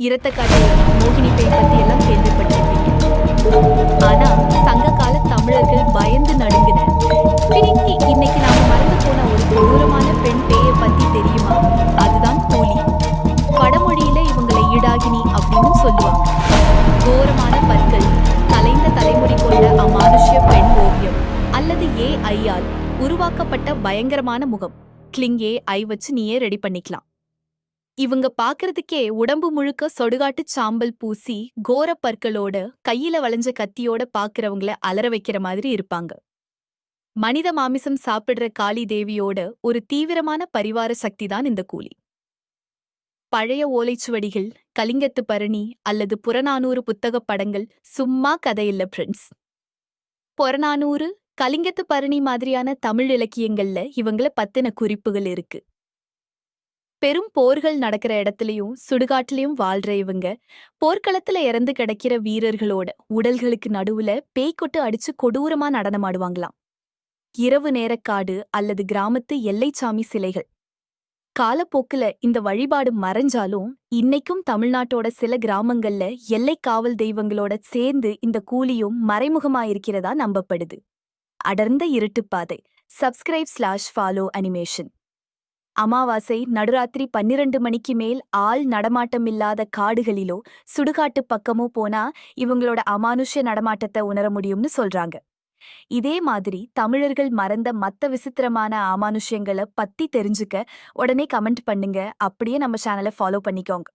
இரத்தக்காட்டு மோகினி பேய் பத்தி எல்லாம் கேள்விப்பட்டிருப்பீங்க. ஆனா சங்க கால தமிழர்கள் பயந்து நடுங்கின இன்னைக்கு நாம மறந்து போன ஒரு கொடூரமான பெண் பேயை பத்தி தெரியுமா? அதுதான் கூலி. வடமொழியில இவங்களை ஈடாகினி அப்படின்னு சொல்லுவாங்க. கோரமான பற்கள், கலைந்த தலைமுடி கொண்ட அமானுஷ்ய பெண் ஓவியம் அல்லது ஏஐயால் உருவாக்கப்பட்ட பயங்கரமான முகம். கிளிங் ஏஐ வச்சு நீயே ரெடி பண்ணிக்கலாம். இவங்க பாக்குறதுக்கே உடம்பு முழுக்க சொடுகாட்டு சாம்பல் பூசி கோர பற்களோட கையில வளைஞ்ச கத்தியோட பாக்குறவங்கள அலற வைக்கிற மாதிரி இருப்பாங்க. மனித மாமிசம் சாப்பிடுற காளி தேவியோட ஒரு தீவிரமான பரிவார சக்திதான் இந்த கூலி. பழைய ஓலைச்சுவடிகள், கலிங்கத்து பரணி அல்லது புறநானூறு புத்தகப் படங்கள் சும்மா கதையில்ல ஃப்ரெண்ட்ஸ். புறநானூறு, கலிங்கத்து பரணி மாதிரியான தமிழ் இலக்கியங்கள்ல இவங்கள பத்தின குறிப்புகள் இருக்கு. பெரும் போர்கள் நடக்கிற இடத்துலயும் சுடுகாட்டுலயும் வாழ்ற இவங்க போர்க்களத்துல இறந்து கிடக்கிற வீரர்களோட உடல்களுக்கு நடுவுல பேய்கொட்டு அடிச்சு கொடூரமா நடனமாடுவாங்களாம். இரவு நேரக்காடு அல்லது கிராமத்து எல்லைச்சாமி சிலைகள். காலப்போக்குல இந்த வழிபாடு மறைஞ்சாலும் இன்னைக்கும் தமிழ்நாட்டோட சில கிராமங்கள்ல எல்லை காவல் தெய்வங்களோட சேர்ந்து இந்த கூலியும் மறைமுகமாயிருக்கிறதா நம்பப்படுது. அடர்ந்த இருட்டுப்பாதை. சப்ஸ்கிரைப்/ஃபாலோ அனிமேஷன். அமாவாசை நடுராத்திரி 12 மணிக்கு மேல் ஆள் நடமாட்டமில்லாத காடுகளிலோ சுடுகாட்டு பக்கமோ போனா இவங்களோட அமானுஷ்ய நடமாட்டத்தை உணர முடியும்னு சொல்றாங்க. இதே மாதிரி தமிழர்கள் மறந்த மத்த விசித்திரமான அமானுஷ்யங்களை பத்தி தெரிஞ்சுக்க உடனே கமெண்ட் பண்ணுங்க. அப்படியே நம்ம சேனலை ஃபாலோ பண்ணிக்கோங்க.